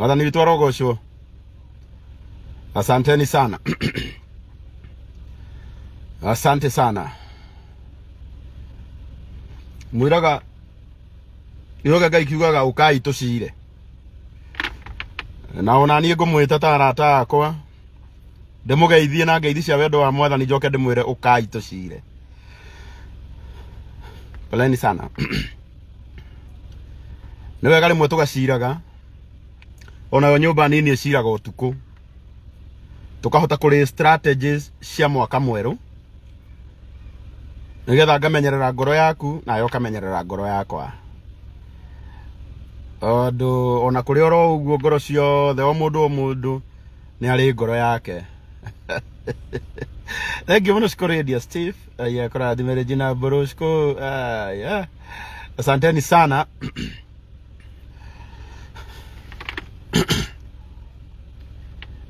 Mwathani witũ arogocwo. Asanteni sana. Asante sana. Mwiraga yoga Ngai kiugaga ukai tucire. Na ona niĩ ngũmwĩta ta arata akwa. Ndĩmũgeithie na ngeithi cia wendo wa Mwathani njoke ndĩmwĩre ukai tucire. Poleni sana. Nĩ wega rĩmwe tũgaciraga. Ona nyũmba nini ĩciraga ũtukũ. Tukahota kũrĩ strategies cia mwaka mwerũ. Nigetha ngamenyerera ngoro yaku na yo kamenyerera ngoro yakwa. Ondo ona kũrĩ oro ũguo ngoro ciothe o mũndũ nĩ arĩ ngoro yake. Thank you much Koredia Steve. Ya kũrathime Regina Boroshko. Yeah. Asanteni sana.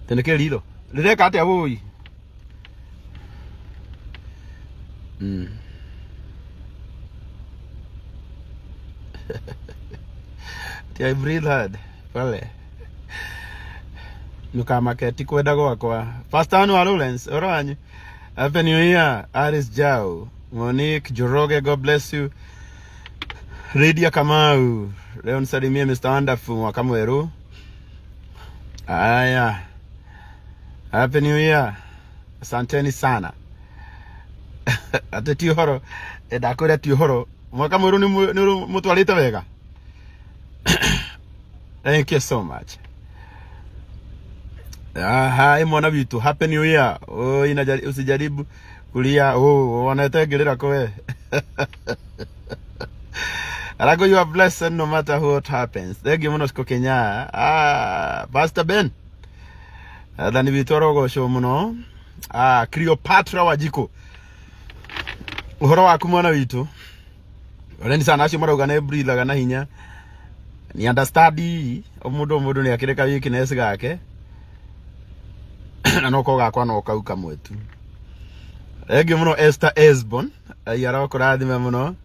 Teneke lido. Direka atia woi. I breathe hard. Pale. Nuka maketi kwenda gwakwa. Pastor Anu Lawrence, oranyu. Happy New Year. Aris Jao. Monique Joroge, God bless you. Redia Kamau. Leo nisalimie Mr. Wonderful mwaka mweru. Aya. Happy New Year. Asanteni sana. Ate tihoro. Edakore tihoro. Mwaka mweru ni mutwalite wega. Thank you so much. Hi mwana witu, Happy New Year. Oh, usijaribu kulia. Oh, wanategelera kowe. Alago, you are blessed no matter what happens. Thank you much Kenya. Pastor Ben. Dani vitorogo show muno. Cleopatra wajiko. Uhoro waku mwana witu. Oleni sana acio marauga ne breathe aga na hinya. Ni understand omudo ni akireka weakness gake. Na noko gakwa no kauka mwetu. Ege muno Esther Esbon. Ayara kurathime muno.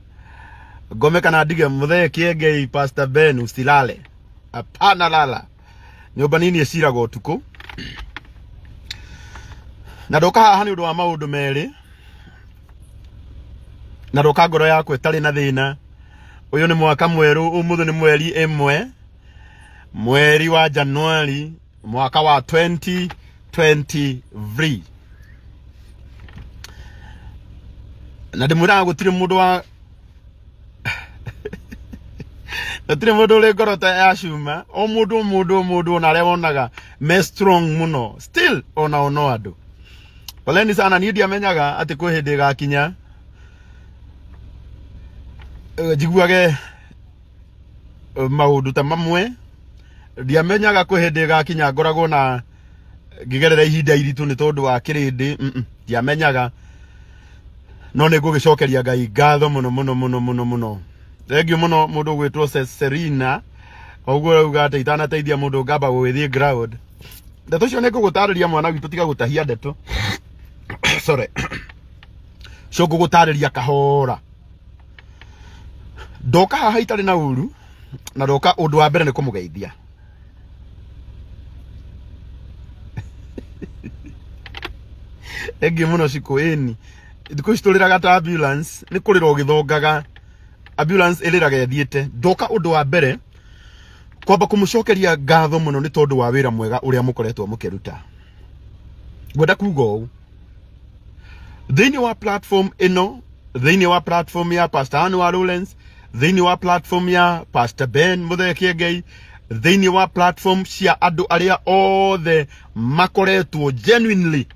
Gome kana dige muthe kiege Pastor Ben ustilale. Apana lala. Nyoba nini eciraga utuku. Na doka haha ni undu wa maundu meri. Na doka ngoro yakwa itari na thina. Uyu ni mwaka mweru, umuthu ni mweri 1 mweri wa Januari mwaka wa 2023. Na ndimwira gutire mundu wa gutire mundu uri ngoro ta yacuma. O mundu na rewonaga me strong muno still ona ono andu. Poleni sana, ni ndiamenyaga ati kwi hindi gakinya jiguage maundu ta mamwe. Ndiamenyaga kwi hindi gakinya ngoragwo na ngigerera ihinda iritu ni tondu wa kirindi. Ndiamenyaga no ni ngugicokeria Ngai ngatho muno. Thank you muno mundu gwitwo Serena. Oguo uga ati itanateithia mundu ngamba gwithie ground. Ndeto cio ni ngugutariria mwana witu tiga gutahia ndeto. Sorry. Cio ngugutariria kahora. Doka haha itari na uru. Na doka undu wa mbere ni kumugeithia. Ege muno ciko eni. Ndiko cituriraga ta ambulance ni kurira ugithongaga. Ambulance iliraga yathiete. Doka undu wa mbere kwamba kumucokeria ngatho muno ni tondu wa wira mwega uria mukoretwo mukiruta. Gwenda kuga ũũ. Thĩinĩ wa platform ino, thĩinĩ wa platform ya Pastor Anu Lawrence, thĩinĩ wa platform ya Pastor Ben Muthekengei, thĩinĩ wa platform cia andu aria othe makoretwo genuinely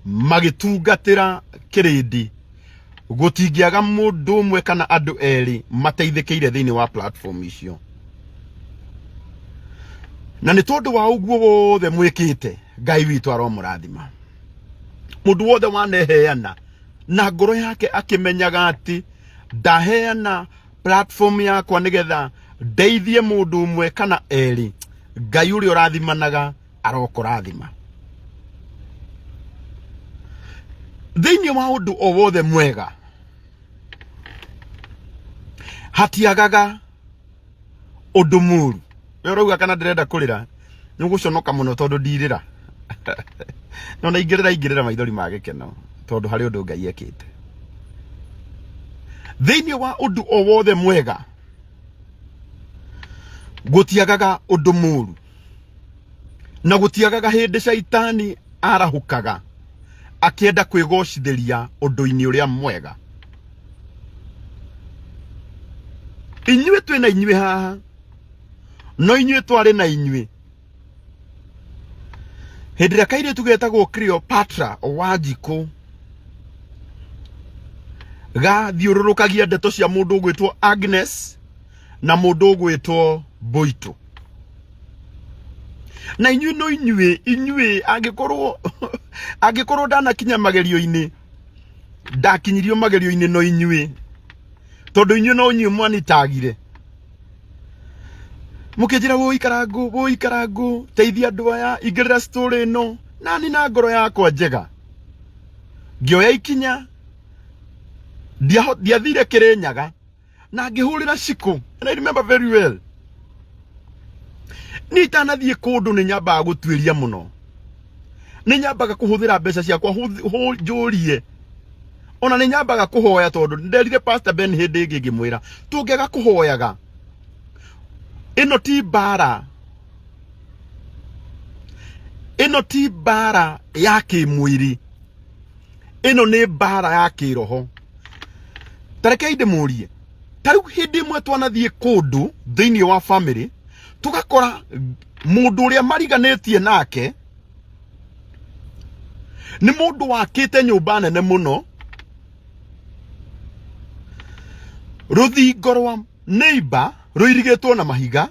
magitungatira kirindi, gutingiaga mundu umwe kana andu eri mateithĩkĩire thĩinĩ wa platform icio. Na ni tondu wa uguo wothe mwikite, Ngai witu aromurathima. Mundu wothe waneheana na ngoro yake akimenyaga ati ndaheana platform yakwa nigetha ndeithie mundu umwe kana eri, Ngai uria urathimanaga arokurathima. Thĩinĩ wa undu o wothe mwega hatiagaga undu muru. Yorauga kana ndirenda kurira. Niguconoka muno tondu ndirira. No na ingirira maithori ma gikeno tondu hari undu Ngai ekite. Thiini wa undu o wothe mwega gutiagaga undu muru. Na gutiagaga hindi shaitani arahukaga akienda kwigocithiria undu-ini uria mwega. Inyue twina inyue haha. No inyue twari na inyue. Hindi ria kairitu getagwo Cleopatra Wanjiku gathiururukagia ndeto cia mundu ugwitwo Agnes na mundu ugwitwo Boito. Na inyue no inyue angikorwo ndanakinya magerio-ini ndakinyirio magerio-ini no inyue tondu inyue no inyue mwanitagire mukinjira woi Karangu teithia andu aya ingirira story no nani na ngoro yakwa njega ngioya ikinya ndiathire Kirinyaga na ngihurira Ciku. And I remember very well. Ni tanathie kundu ni nyambaga gutwiria muno. Ni nyambaga kuhuthira mbeca ciakwa njurie. Ona ni nyambaga kuhoya tondu nderire Pastor Ben hindi ingi ngimwira tungega kuhoyaga. Ino ti bara. Ino ti bara ya kimwiri. Ino ni bara ya kiroho. Tareke inde murie. Tariu hindi mwe twanathie kundu thiini wa family tugakora mundu uria mariganetie nake ni mundu wakite nyumba nene muno. Ruthingo rwa neighbor ruirigitwo na mahiga.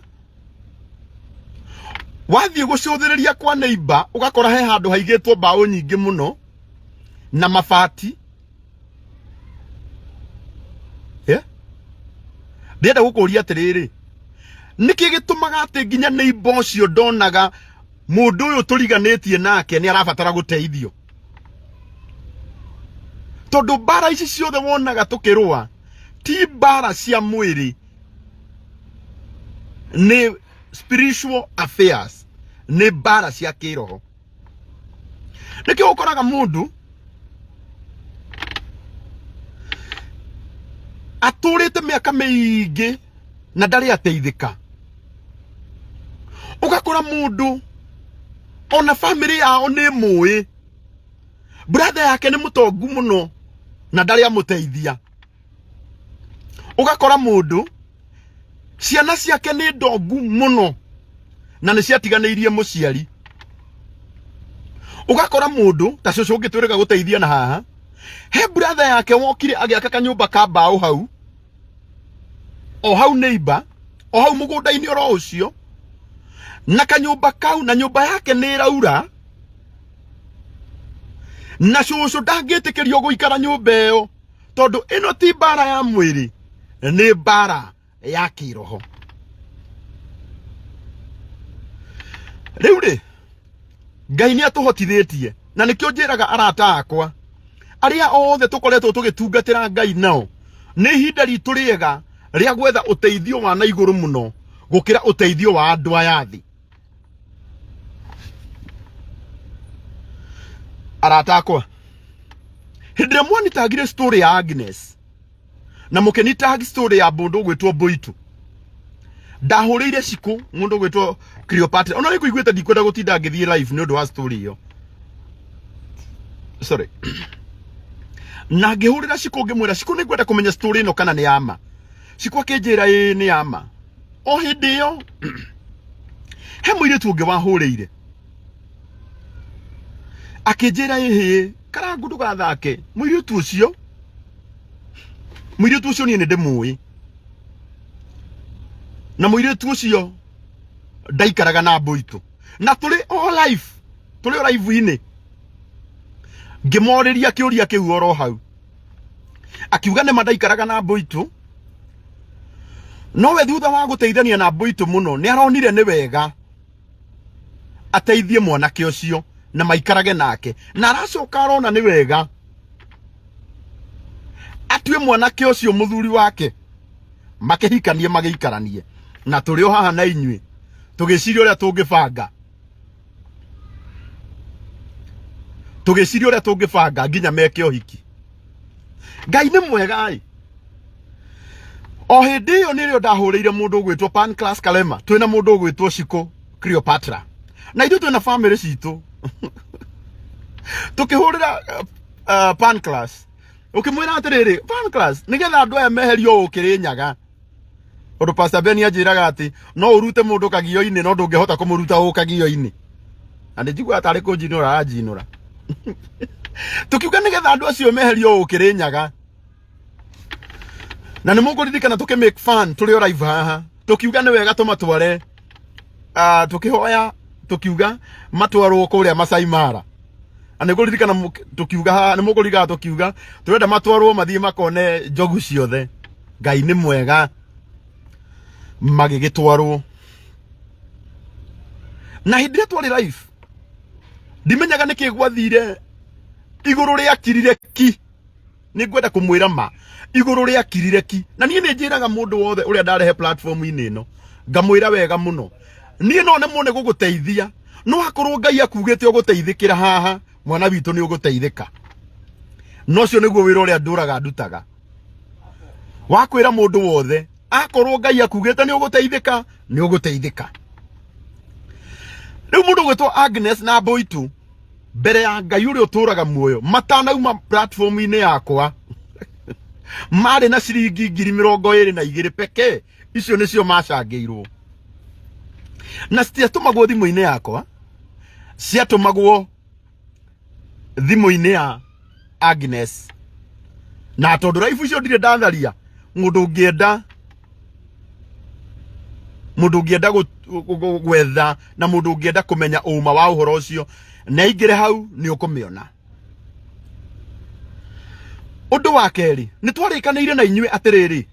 Wathie gucuthiriria kwa neighbor ugakora he handu haigitwo mbao nyingi muno na mabati. Ndienda gukuria atiriri, niki gitumaga ati nginya neighbor ucio ndonaga mundu uyu turiganetie nake ni arabatara guteithio? Tondu bara ici ciothe wonaga tukirua ti bara cia mwiri, ni spiritual affairs, ni bara cia kiroho. Niki ukoraga mundu aturite miaka miingi na ndari ateithika. Ugakora mundu ona family yao ni mui, brother yake ni mutongu muno na ndari amuteithia. Ugakora mundu ciana ciake ni ndongu muno na ni ciatiganeirie muciari. Ugakora mundu ta cucu ngitwirega guteithia na haha, he brother yake wokire agiaka kanyumba ka mbao hau, o hau neighbor, o hau mugunda-ini oro ucio, na kanyumba kau na nyumba yake ni raura, na cucu ndangitikirio guikara nyumba iyo tondu ino ti bara ya mwiri, ni bara ya kiroho. Riu ri Ngai ni atuhotithitie na nikio njiraga arata akwa aria othe tukoretwo tugitungatira Ngai nao ni ihinda ritu riega ria gwetha uteithio wa na iguru muno gukira uteithio wa andu aya thi. Arata akwa, hindire mwanitagire story ya Agnes na mukenitagi story ya mundu gwitwo Boito, ndahurire Ciku mundu gwitwo Cleopatra. Ona nikuiguite ndikwenda gutinda ngithie live ni undu wa story iyo, sorry. Na ngihurira Ciku ngimwira Ciku ni ngwenda kumenya story ino kana ni yama. Ciku akinjira ni yama. O hindi iyo he muiritu ungi wahurire akinjira Karangu ndugathake. Muiritu ucio ni ndimui, na muiritu ucio ndaikaraga na Boito, na tuli o live-ini. Ngimoriria kiuria kiu oro hau, akiuga ni mandaikaraga na Boito, no we thutha wa guteithania na Boito muno ni aronire ni wega ateithie mwanake ucio na maikarage nake, na aracoka arona ni wega atue mwanake ucio muthuri wake makihikanie magiikaranie. Na tuli o haha na inyue tugiciria uria tungibanga nginya meke ohiki. Ngai ni mwega ri. O hindi iyo nirio ndahuriire mundu gwitwo Pan Class Kalema, twina mundu gwitwo Shiko Cleopatra, na ithu twina family citu tukihurira Pan Class, ukimwira atiriri Pan Class nigetha andu aya meherio ukirinyaga. Undu Pastor Ben ajiraga ati no urute mundu kagio-ini no ndungihota kumuruta ukagio-ini, andi njigua atari kunjinura ajinura tukiuga nigetha andu acio meherio ukirinyaga. Na ni mukuririkana tuki make fun turi o live haha tukiuga ni wega tumatware tukihoya tukiuga matwarwo kuria Masai Mara. Ani kuririkana tukiuga haha ni mukuririkana tukiuga turenda matwarwo mathie makone njogu ciothe. Ngai ni mwega magigitwarwo. Na hindi ria twari live ndimenyaga niki gwathire iguru ria kirire ki. Ni ngwenda kumwira ma iguru ria kirire ki. Na nie ni njiraga mundu wothe uria ndarehe platform ini no ngamwira wega muno nie no ne mone guguteithia no akorwo Ngai akugite uguteithikira haha mwana witu ni uguteithika. No cio niguo wira uria nduraga ndutaga wakwira mundu wothe akorwo Ngai akugite ni uguteithika ni uguteithika. Riu mundu gwitwo Agnes na Boitu mbere ya Ngai uria uturaga muoyo matanauma platform ini yakwa mari na ciringi 22,000 peke. Icio nicio macangeirwo na citiatumagwo thimu-ini yakwa, ciatumagwo thimu-ini ya Agnes. Na tondu raifu icio ndire ndatharia mundu ungienda gwetha na mundu ungienda kumenya uma wa uhoro ucio na ingire hau ni ukumiona. Undu wa keri ni twarikaniire na inyue atiriri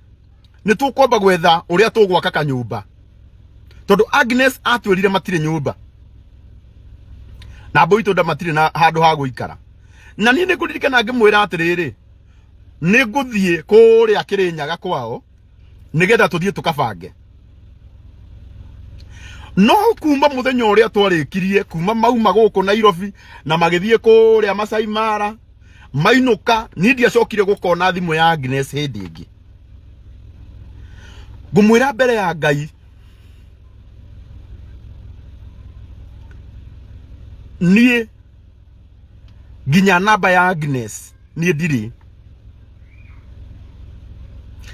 ni tukwamba gwetha uria tugwaka kanyumba tondu Agnes atwirire matire nyumba na Boitu nda matire na handu ha guikara. Na ni kuririkana ngimwira atiriri ni nguthie kuria Kirinyaga kwao nigetha tuthie tukabange. No kuma muthenya uria twarikirie kuma mauma guku Nairobi na magithie kuria Masai Mara mainuka ni ndiacokire gukona thimu ya Agnes hindi ingi. Ngumwira mbere ya Ngai nie nginya namba ya Agnes nie ndiri,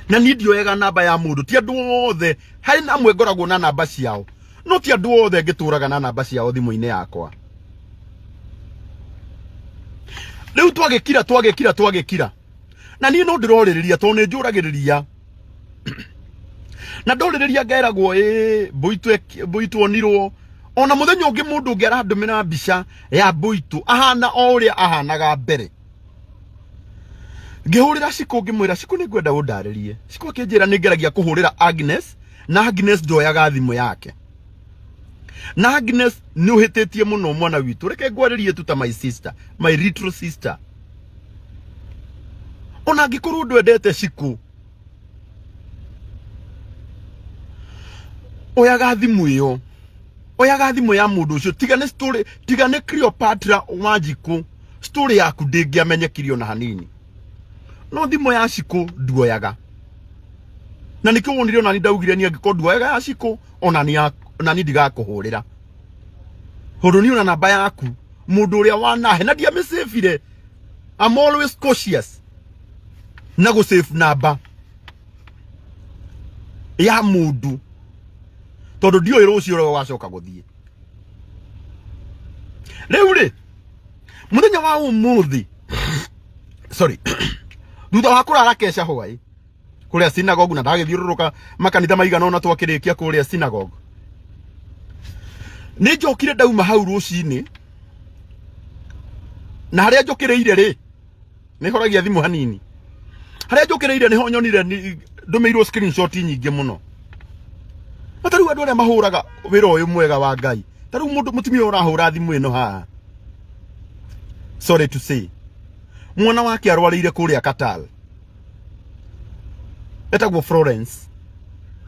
na ni ndioyaga namba ya mundu. Ti andu othe hari na amwe ngoragwo na namba ciao no ti andu othe ngituraga na namba ciao thimu-ini yakwa. Riu twagikira na ni no ndiroririria to ni njuragiriria na ndoririria ngeragwo Boitu onirwo. Ona muthenya ungi mundu ungi arandumira mbica ya Boitu ahana o uria ahanaga mbere. Ngihurira Shiko ngimwira Shiko ni ngwenda undaririe. Shiko akinjira ni ngeragia kuhurira Agnes na Agnes ndoyaga thimu yake. Na Agnes ni uhititie muno mwana witu. Reke ngwaririe tu ta my sister, my little sister. Ona ngikorwo ndwendete Shiko, oyaga thimu iyo, oyaga thimu ya mundu ucio. Tigane story, tigane Cleopatra Wanjiku story yaku ndingiamenyekirio na hanini. No thimu ya Shiko nduoyaga. Na nikio wonire ona ni ndaugire ni angikorwo nduoyaga ya Shiko ona ni ndigakuhurira. Hondu ni ona namba yaku mundu uria wanahe na ndia mesefire. I'm always cautious na go save namba ya mundu tondu ndio irucio ro wacoka guthie. Riu ri muthenya wa umuthi sorry thutha wa kurara kesha hwai kuria synagogue na ndagithiururuka makanitha maigana ona twakirikia kuria synagogue ni njokire ndauma hau rucini na haria njokireire ri ni horagia thimu hanini. Haria njokireire ni ho nyonire ni ndumirwo screenshot nyingi muno. Mataru andu aria mahuraga wira uyu mwega wa Ngai. Taru mundu mutumia urahura thimu ino haha. Sorry to say. Mwana wake arwarire kuria Katal. Etagwo Florence.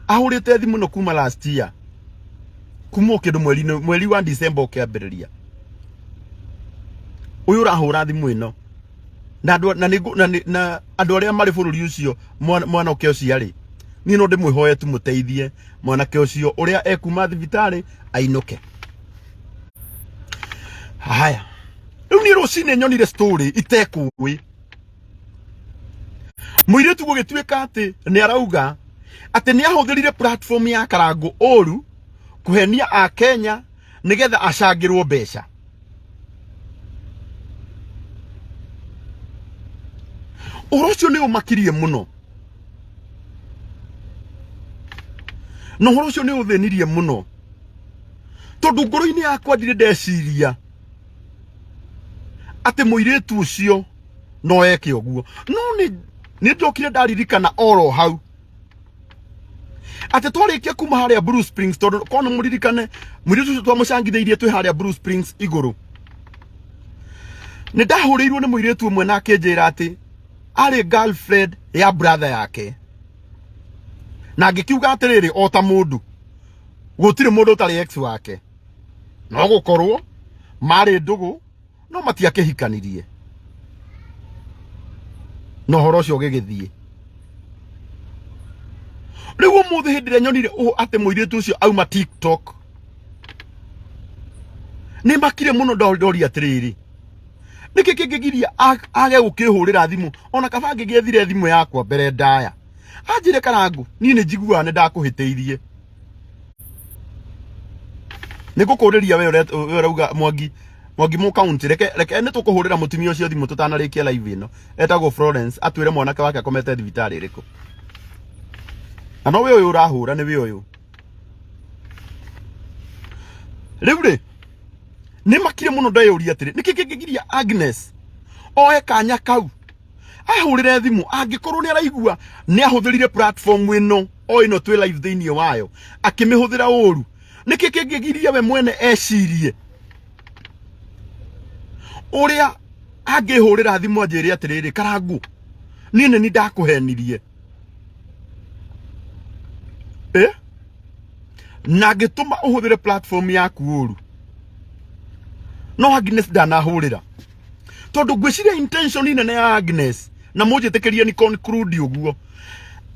Ahurite thimu no kuma last year. kuma kindu mweri wa December ukiambiriria uyu rahura thimu ino na andu aria mari bururi ucio mwana uke ucio ari ni no ndimwihoye tumuteithie mwana ke ucio uria ekuma thibitari ainuke. Haya riu ni rucine nyonire story itekui muiretu gugituika ati ni arauga ati ni ahuthirire platform ya Karangu oru kuhenia a Kenya nigetha acangirwo mbeca. Urocio ni umakirie muno no urocio ni uthenirie muno tondu ngoro-ini yakwa ndire ndeciria ati muiretu ucio no eke uguo no ni ndokire ndaririkana oro hau ati twarikia kuma haria Blue Springs tondu kono muririkane muiretu ucio twamucangitheirie twi haria Blue Springs iguru ni ndahuriirwo ni muiretu umwe na akinjira ati ari girlfriend ya brother yake na ngikiuga atiriri ota mundu gutire mundu tari ex wake no gukorwo mari ndugu no matiakihikanirie no horo ucio gigithie riu muthi hindire nyonire ati muiretu ucio auma TikTok ni makire muno ndori atiriri niki kingigiria age gukihurira thimu ona kaba ngigethire thimu yakwa mbere ndaya anjire Karangu ni njiguaga ni ndakuhiteirie nigukuriria we urauga Mwangi mu county reke ni tukuhurira mutumia ucio thimu tutanarikia live ino etagwo Florence atwire mwanake wake akomete thibitari iriku ano we uyu urahura ni we uyu riu ni makire muno ndayuria atiri niki kingigiria Agnes oe kanya kau ahurire thimu angikorwo ni araigua ni ahuthirire platform ino o ino twi live thini wayo akimihuthira uru niki kingigiria we mwene ecirie uria angihurira thimu anjire atiriri Karangu ni ndakuhenirie na ngituma uhuthire platform yaku uru no Agnes ndanahurira tondu ngwiciria intention nene ya Agnes na mujitekeria ni conclude uguo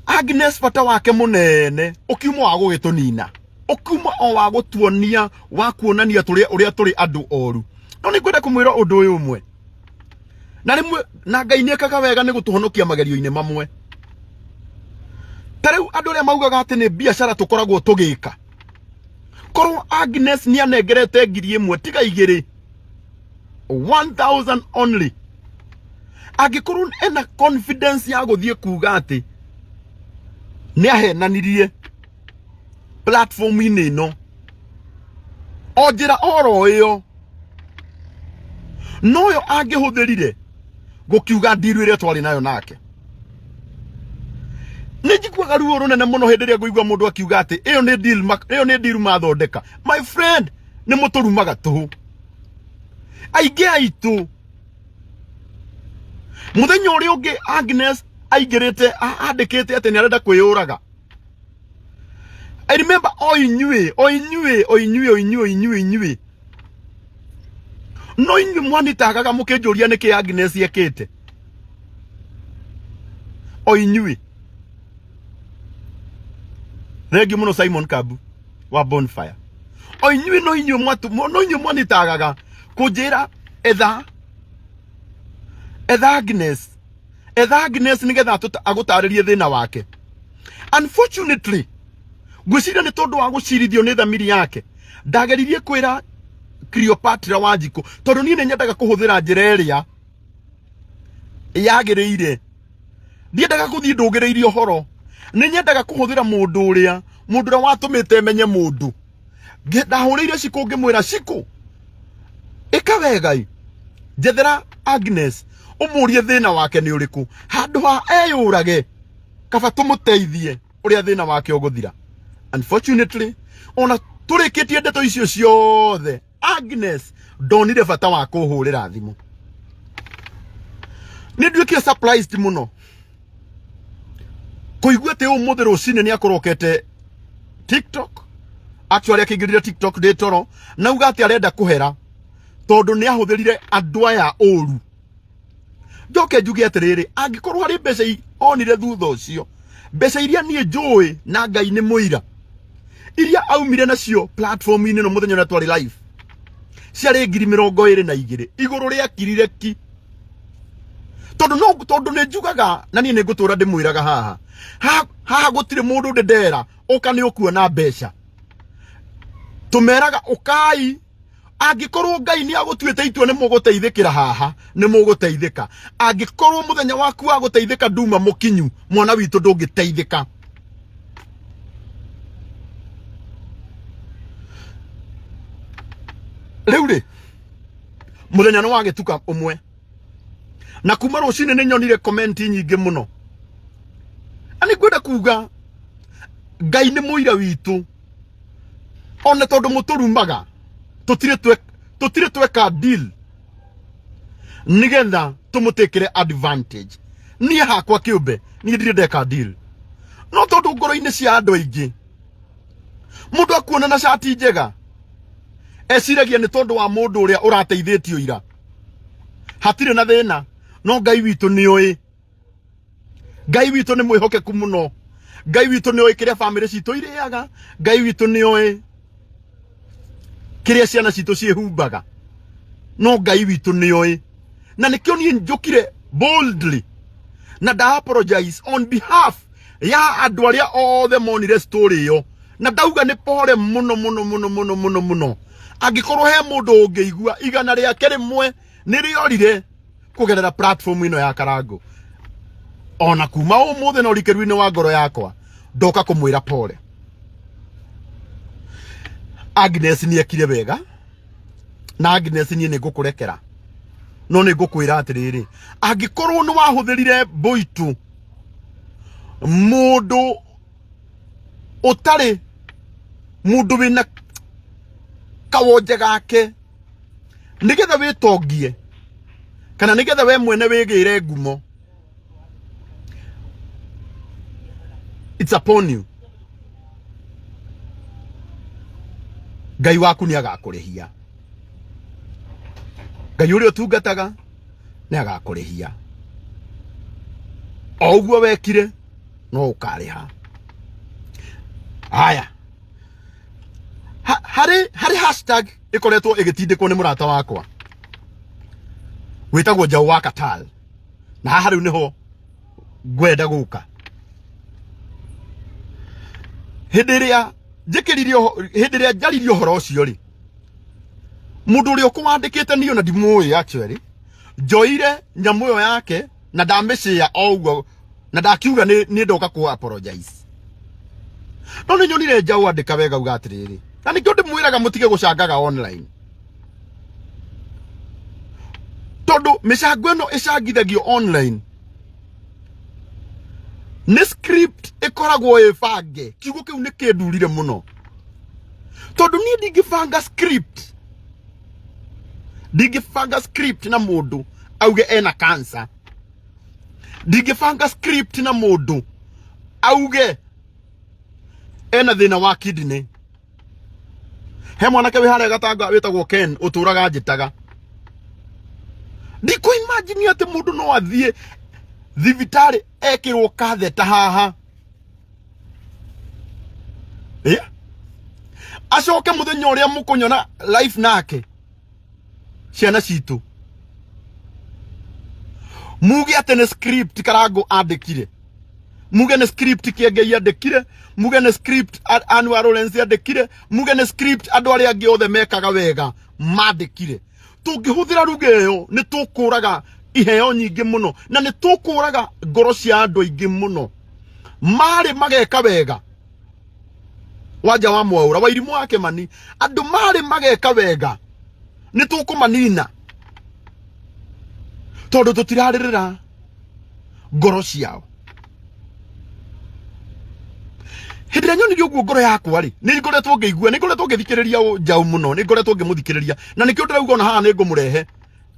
Agnes bata wake munene ukiuma wa gugitunina ukiuma o wa gutuonia wa kuonania uria turi andu oru no ni kwenda kumwira undu uyu umwe na rimwe na Ngai ni ekaga wega ni gutuhonokia magerio-ini mamwe tariu andu aria maugaga ati ni biashara tukoragwo tugika korwo Agnes ni anengerete ngiri imwe tiga igiri 1000 only agikorwo ena confidence ya guthie kuga ati ni ahenanirie platform ini no ojira oro iyo noyo angihuthirire gukiuga ndiru iria twari nayo nake nijikwaga ruo runene muno hindiria nguigwa mundu akiuga ati iyo ni deal mathondeka my friend ni muturumaga tuhu aige aitu muthenya uria ungi Agnes aigirite andikite ati ni arenda kwiyuraga I remember oinyue no inyu mwanitagaga mukinjuria niki Agnes yekite oinyue regi muno Simon Kabu wa Bonfire oinyue no inyu mwanitagaga kujira etha Agnes nigetha agutaririe thina wake unfortunately gwicira ni tondu wa gucirithio ni thamiri yake ndageririe kwira Cleopatra Wanjiku tondu ni nyendaga kuhuthira njira iria yagiriire ndiendaga kuthii ndugiriirie uhoro ni nyendaga kuhuthira mundu uria watumite menye mundu ndahuriire ciku ngimwira ciku ikawegai jethera Agnes umurie thina wake ni uriku handu ha eyurage kaba tumuteithie uria thina wake uguthira unfortunately ona turikitie ndeto icio ciothe Agnes ndonire bata wa kuhurira thimu ni nduikie surprised muno kuigua te umuthi rucine ni akorokete TikTok actually akingirire TikTok de toro na uga ati arenda kuhera tondu ni ahutherire andu aya oru. Njoke njuge atiriri, angikorwo hari mbeca onire thutha ucio, mbeca iria nie njui na Ngai ni muira, iria aumire nacio platform-ini no muthenya na twari live ciari 22,000 iguru ria kirire ki. Tondu ni njugaga na nie ningutura ndimwiraga haha gutire mundu ndendera uka ni ukuona mbeca. Tumeraga ukai, angikorwo Ngai ni agutuite itwa ni muguteithikira haha ni muguteithika. Angikorwo muthenya waku wa guteithika nduma mukinyu, mwana witu ndungiteithika. Riu muthenya no wagituka umwe na kuma rucini ni nyonire comment nyingi muno. Ani kwenda kuga Ngai ni muira witu, ona tondu muturumaga tutire tweka deal nigetha tumutekere advantage. Ni hakwa kiumbe ni ndire ndeka deal, no tondu ngoro-ini cia andu aingi mundu akuona na shati njega eciragia ni tondu wa mundu uria urateithitio ira. Hatire na thina, no Ngai witu ni oi. Ngai witu ni mwihokeku muno. Ngai witu ni oi kiria family citu iriaga. Ngai witu ni oi kiria ciana citu ciehumbaga. No Ngai witu ni oi, na nikio ni njukire boldly na da apologize on behalf ya andu aria othe monire story yo, na ndauga ni pole muno muno muno muno muno muno. Angikorwo he mundu ungeigua igana riake rimwe ni riorire kugerera platform ino ya Karangu, ona kuma umuthi no rikeru-ini wa ngoro yakwa ndoka kumwira pole. Agnes ni ekire wega, na Agnes ni ngukurekera, no ni ngukwira atiriri, angikorwo ni wahuthirire boitu mundu utari mundu wina kawonje gake nigetha witongie, kana nigetha we mwene wigire ngumo, it's upon you. Ngai waku ni agakurihia. Ngai uria utungataga ni agakurihia. O uguo wekire no ukariha. Haya, hari hashtag ikoretwo igitindikwo ni murata wakwa witagwo Njau wa Katal, na haha riu niho gwenda guka. Hindiria njaririe uhoro ucio ri, mundu uria ukuwandikite ni ona ndimui actually, njoire nyamu yo yake na ndamicia o uguo, na ndakiuga ni ndoka ku apologize. No ni nyonire Njau andika wega uga atiriri, na nikio ndimwiraga mutige gucangaga online, tondu micango ino icangithagio online ni script ikoragwo ibange. Kiugo kiu ni kindurire muno, tondu ni ndingibanga script na mundu auge ena cancer, ndingibanga script na mundu auge ena thina wa kidney. He mwanake wi haria gatanga witagwo Ken uturaga njitaga, ndiko imagine ati mundu no athie thibitari ekirwo katheta haha, acoke muthenya uria mukunyona life nake ciana citu muge ati ni script Karangu andikire, muge ni script Kiengei andikire, muge ni script Anwar Lawrence andikire, muge ni script andu aria angi othe mekaga wega mandikire. Tungihuthira ruga iyo ni tukuraga iheo nyingi muno, na ni tukuraga ngoro cia andu aingi muno mari mageka wega. Wanja wa Mwaura wa irimu wake mani, andu mari mageka wega ni tukumanina tondu tutiraririra ngoro ciao. Hindira nyoni uguo ngoro yakwa ri ni ngoretwo ngeigua, ni ngoretwo ngithikiriria Njau muno, ni ngoretwo ngimuthikiriria, na nikio ndirauga ona haha ni ngumurehe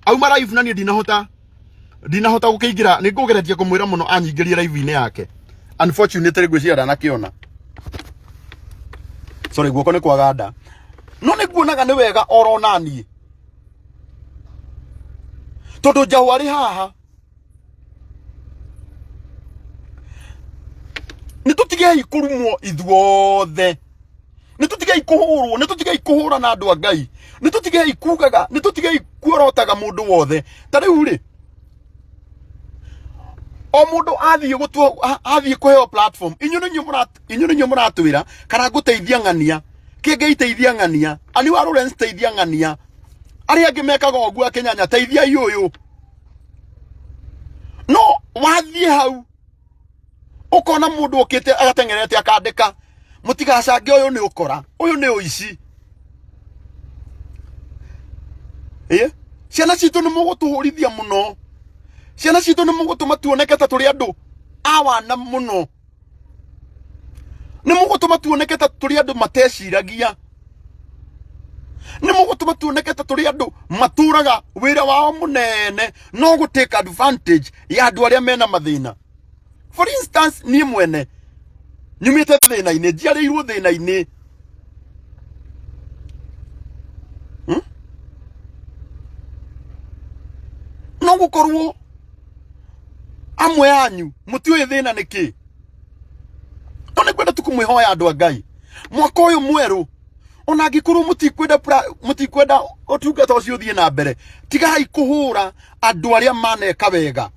auma live, na ni ndinahota gukiingira, ni ngugeretie kumwira muno anyingirie live-ini yake. Unfortunately gwiciara nakiona, sorry guoko ni kwaganda no ni guonaga ni wega oro nani tondu njaũ ari haha ni tutigei kurumwo ithuothe ni tutigei kuhurwo ni tutigei kuhura na andu a Ngai ni tutigei kugaga ni tutigei kuorotaga mundu wothe ta riu ri o mundu athie kuheo platform inyu ni muratwira kana nguteithia ng'ania kenge iteithia ng'ania ani wa Lawrence teithia ng'ania ari angi mekaga ogu akinyanya teithia yuyu no wathie hau ukona mundu ukite agatengerete akandika mutigacange uyu ni ukora uyu ni uici ciana citu ni mugutuhurithia muno ciana citu ni mugutuma tuoneke ta turi andu awana muno ni mugutuma tuoneke ta turi andu mateciragia ni mugutuma tuoneke ta turi andu maturaga wira wao munene no gutake advantage ya andu aria mena mathina. For instance ni mwene nyumite thina-ini njiarĩirwo thina-ini no gukorwo amwe anyu mutiũĩ thina niki no nĩ kwenda tukumwihoya andu a Ngai mwaka ũyũ mwerũ ona angĩkorwo mutikwenda ũtungata ũcio ũthiĩ na mbere tigai kuhura andu aria maneka wega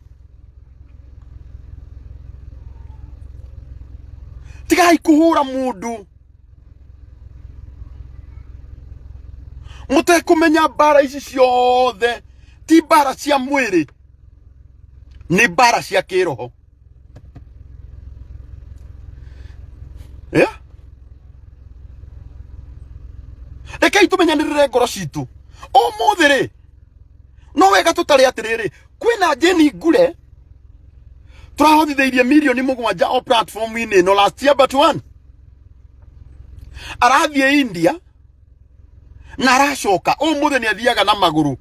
tigai kuhura mundu mutekumenya bara ici ciothe ti bara cia mwiri ni bara cia kiroho rekei tumenyanirire ngoro citu umuthi ri no wega tutari atiriri kwina Jeni Ngure turahothitheirie milioni 7 o platform ini no last year but one arathie India na aracoka umuthi ni athiaga na maguru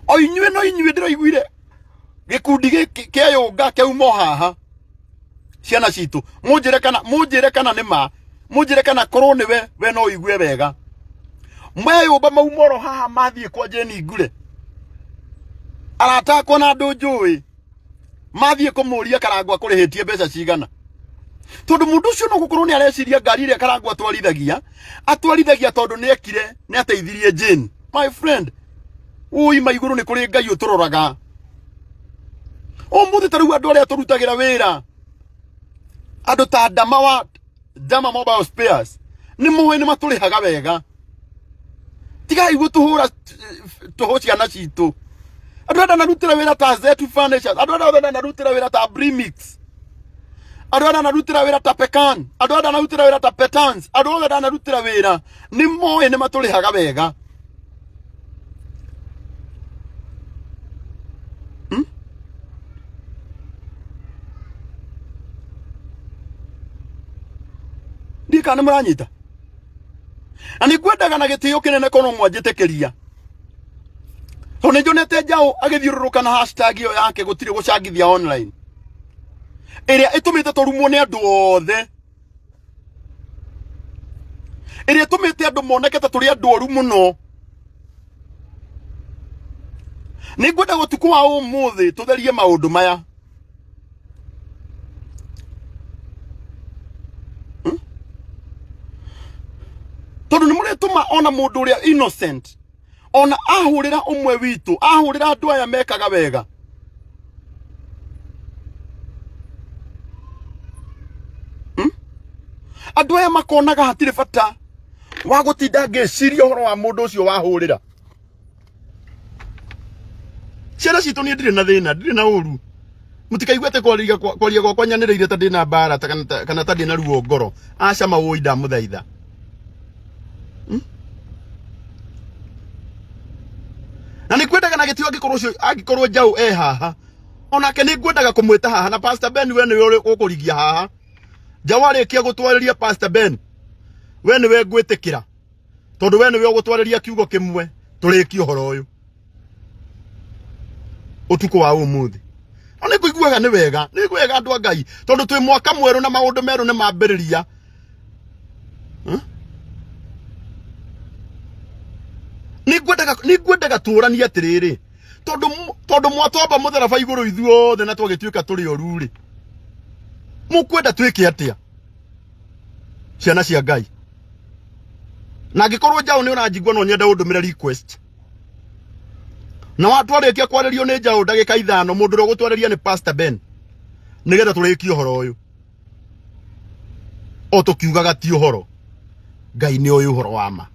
o inyue no inyue ndiraiguire gikundi kiyunga kiaumo haha ciana citu munjire kana nima munjire kana korwo niwe we no igue wega mweyumba maumoro haha mathie kwa Jeni Ngure aratakwo na andu njui mathie kumuria Karangu akurihitie mbeca cigana tondu mundu ucio no gukorwo ni areciria ngari ria Karangu atwarithagia tondu ni ekire ni ateithirie Jane. My friend ui maiguru ni kuri Ngai uturoraga umuthi tariu andu aria turutagira wira andu ta Dama Mobile Spares ni muwe ni maturihaga wega tigai gutuhura tuhocia citu andu arĩa narutĩra wĩra ta Zetu Furnitures andu arĩa narutĩra wĩra ta Brimix andu arĩa narutĩra wĩra ta Pecan andu arĩa narutĩra wĩra ta Petans andu arĩa narutĩra wĩra ni moe ni matũrĩhaga wega ndika nĩ mũranyita na nĩ ngwendaga na gĩtĩo kĩnene kono mwanjĩtĩkĩria to nĩ njonete njaũ agĩthiũrũrũka na hashtag ĩyo yake gũtirĩ gũcangithia online ĩrĩa ĩtũmĩte tũrumwo nĩ andũ othe ĩrĩa ĩtũmĩte andũ moneke ta tũrĩ andũ oru mũno nĩ ngwenda gũtukũ wa ũmũthĩ tũtherie maũndũ maya tondu nĩ mũrĩtũma ona mũndũ ũrĩa innocent ona ahurira umwe witu ahurira andu aya mekaga wega andu aya makonaga hatire bata wa gutinda ngeciria horo wa mundu ucio wahurira ciana citu ni ndire na thina ndire na uru mutikaiguete kwaria gwakwa nyanĩrĩire ta ndina mbara kana ta ndina ruo ngoro aca mawoi ndamuthaitha na nĩ kwendaga na gĩtĩo angĩkorwo njaũ haha onake nĩ ngwendaga kũmwĩta haha na Pastor Ben we nĩwe ũkũrigia haha njaũ arĩkia gũtwarĩria Pastor Ben we nĩwe ngwĩtĩkĩra tondu we nĩwe ũgũtwarĩria kiugo kĩmwe tũrĩkie ũhoro ũyũ ũtukũ wa ũmũthĩ nĩ kũiguaga nĩ wega andũ a Ngai tondũ twĩ mwaka mwerũ na maũndũ merũ nĩ mambĩrĩria. Nĩ ngwendaga tũranie atĩrĩrĩ tondũ mwatwamba mũtharaba igũrũ ithuothe na twagĩtuĩka tũrĩ oru rĩ, mũkwenda twĩke atĩa ciana cia Ngai? Na angĩkorwo njaũ nĩ ũranjigua no nyende ũndũmĩre request, na watwarĩkia kwarĩrio nĩ njaũ ndagĩka 5 mũndũ ũrĩa ũgũtwarĩria nĩ Pastor Ben, nĩgetha tũrĩkie ũhoro ũyũ. O tũkiugaga ti ũhoro, Ngai nĩ ũyũ ũhoro wa ma.